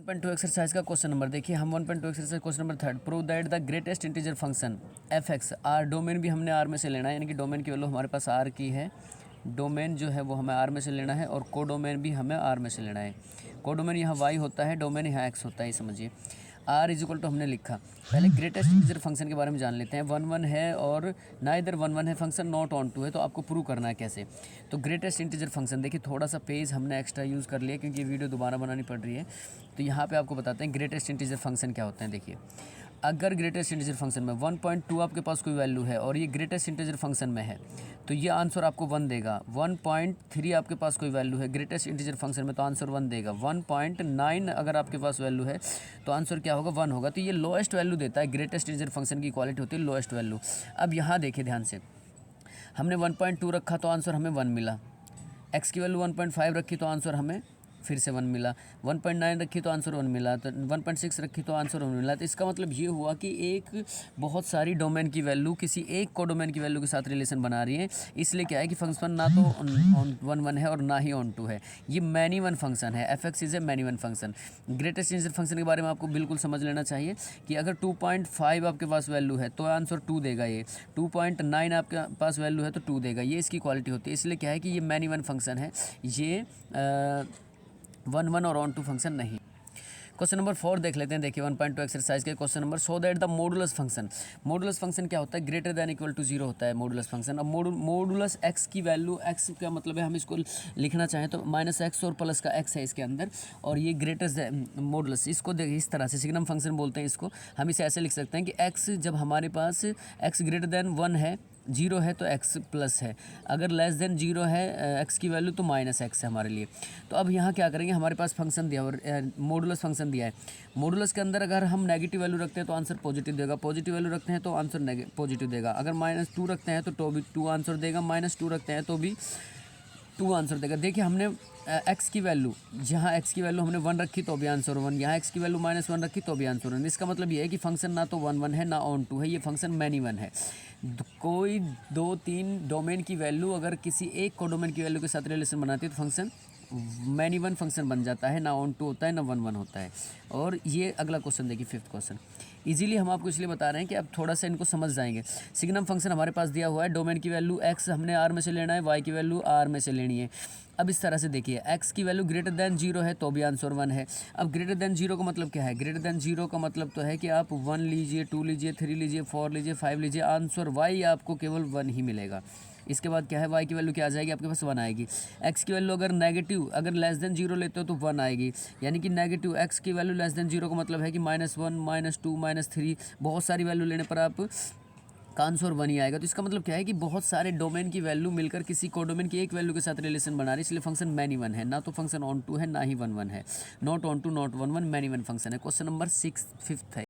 1.2 exercise का question number देखिए। हम 1.2 exercise question number third, prove that the greatest integer function F X R, domain भी हमने are में से लेना है, यानी कि डोमेन की वैल्यू हमारे पास आर की है, डोमेन जो है वो हमें आर में से लेना है और कोडोमेन भी हमें आर में से लेना है। कोडोमेन यहाँ वाई होता है, डोमेन यहाँ एक्स होता है, ये समझिए। आर इज इक्वल टू हमने लिखा। पहले ग्रेटेस्ट इंटीजर फंक्शन के बारे में जान लेते हैं। 1 1 है और ना इधर 1 1 है, फंक्शन नॉट ऑन टू है, तो आपको प्रूव करना है कैसे। तो ग्रेटेस्ट इंटीजर फंक्शन देखिए, थोड़ा सा पेज हमने एक्स्ट्रा यूज़ कर लिया क्योंकि ये वीडियो दोबारा बनानी पड़ रही है। तो यहाँ पे आपको बताते हैं ग्रेटेस्ट इंटीजर फंक्शन क्या होते हैं। देखिए, अगर ग्रेटेस्ट इंटीजर फंक्शन में 1.2 आपके पास कोई वैल्यू है और ये ग्रेटेस्ट इंटीजर फंक्शन में है, तो ये आंसर आपको 1 देगा। 1.3 आपके पास कोई वैल्यू है ग्रेटेस्ट इंटीजर फंक्शन में, तो आंसर 1 देगा। 1.9 अगर आपके पास वैल्यू है तो आंसर क्या होगा, 1 होगा। तो ये लोएस्ट वैल्यू देता है। ग्रेटेस्ट इंटीजर फंक्शन की क्वालिटी होती है लोएस्ट वैल्यू। अब यहाँ देखिए ध्यान से, हमने 1.2 रखा तो आंसर हमें 1 मिला। एक्स की वैल्यू 1.5 रखी तो आंसर हमें फिर से 1 मिला। 1.9 रखी तो आंसर 1 मिला, तो 1.6 रखी तो आंसर 1 मिला। तो इसका मतलब ये हुआ कि एक बहुत सारी डोमेन की वैल्यू किसी एक को डोमेन की वैल्यू के साथ रिलेशन बना रही है। इसलिए क्या है कि फंक्शन ना तो ऑन 1 है और ना ही ऑन 2 है। ये मैनी वन फंक्शन है। F x is a many one function. Greatest integer function के बारे में आपको बिल्कुल समझ लेना चाहिए कि अगर 2.5 आपके पास वैल्यू है तो आंसर 2 देगा। ये 2.9 आपके पास वैल्यू है तो 2 देगा। ये इसकी क्वालिटी होती है। इसलिए क्या है कि ये मैनी वन फंक्शन है, ये 1 और ऑन टू फंक्शन नहीं। क्वेश्चन नंबर 4 देख लेते हैं। देखिए 1.2 एक्सरसाइज के question number, so that the modulus function. Modulus function क्या होता है, ग्रेटर दैन इक्वल टू 0 होता है मॉडुलस फंक्शन। अब मॉडुलस एक्स की वैल्यू, एक्स का मतलब है हम इसको लिखना चाहें तो -x और प्लस का x है इसके अंदर, और ये ग्रेटेस्ट मॉडुलस, इसको देखिए इस तरह से सिग्नम फंक्शन बोलते हैं इसको। हम इसे ऐसे लिख सकते हैं कि x जब हमारे पास x ग्रेटर दैन 1 है, 0 है तो x प्लस है, अगर लेस देन 0 है x की वैल्यू तो -x है हमारे लिए। तो अब यहाँ क्या करेंगे, हमारे पास फंक्शन दिया और मॉडुलस फंक्शन दिया है। मॉडुलस के अंदर अगर हम नेगेटिव वैल्यू रखते हैं तो आंसर पॉजिटिव देगा, पॉजिटिव वैल्यू रखते हैं तो आंसर पॉजिटिव देगा। अगर -2 रखते हैं तो भी 2 आंसर देगा, -2 रखते हैं तो भी 2 आंसर देगा। देखिए हमने x की वैल्यू, जहाँ x की वैल्यू हमने 1 रखी तो भी आंसर 1, यहाँ x की वैल्यू -1 रखी तो भी आंसर 1। इसका मतलब ये है कि फंक्शन ना तो 1 1 है ना ऑन 2 है, ये फंक्शन मैनी वन है। कोई 2-3 डोमेन की वैल्यू अगर किसी एक को डोमेन की वैल्यू के साथ रिलेशन बनाती है तो फंक्शन मैनी वन फंक्शन बन जाता है, ना ऑन 2 होता है ना 1 1 होता है। और ये अगला क्वेश्चन देखिए, 5th क्वेश्चन। इजीली हम आपको इसलिए बता रहे हैं कि अब थोड़ा सा इनको समझ जाएंगे। सिग्नम फंक्शन हमारे पास दिया हुआ है, डोमेन की वैल्यू x हमने r में से लेना है, y की वैल्यू r में से लेनी है। अब इस तरह से देखिए, x की वैल्यू ग्रेटर दैन 0 है तो भी आंसर 1 है। अब ग्रेटर दैन 0 का मतलब क्या है, ग्रेटर दैन 0 का मतलब तो है कि आप 1 लीजिए, 2 लीजिए, 3 लीजिए, 4 लीजिए, 5 लीजिए, आंसर y आपको केवल 1 ही मिलेगा। इसके बाद क्या है, y की वैल्यू क्या आ जाएगी, आपके पास 1 आएगी। x की वैल्यू अगर नेगेटिव, अगर लेस देन 0 लेते हो तो 1 आएगी, यानी कि नेगेटिव x की वैल्यू लेस देन 0 का मतलब है कि -1, -2, -3, बहुत सारी वैल्यू लेने पर आप का आंसर 1 ही आएगा। तो इसका मतलब क्या है कि बहुत सारे डोमेन की वैल्यू मिलकर किसी कोडोमेन की एक वैल्यू के साथ रिलेशन बना रही है, इसलिए फंक्शन मैनी वन है, ना तो फंक्शन ऑन 2 है ना ही 1 1 है। Not on 2 not 1 1, many one function है। क्वेश्चन नंबर 6 5th है।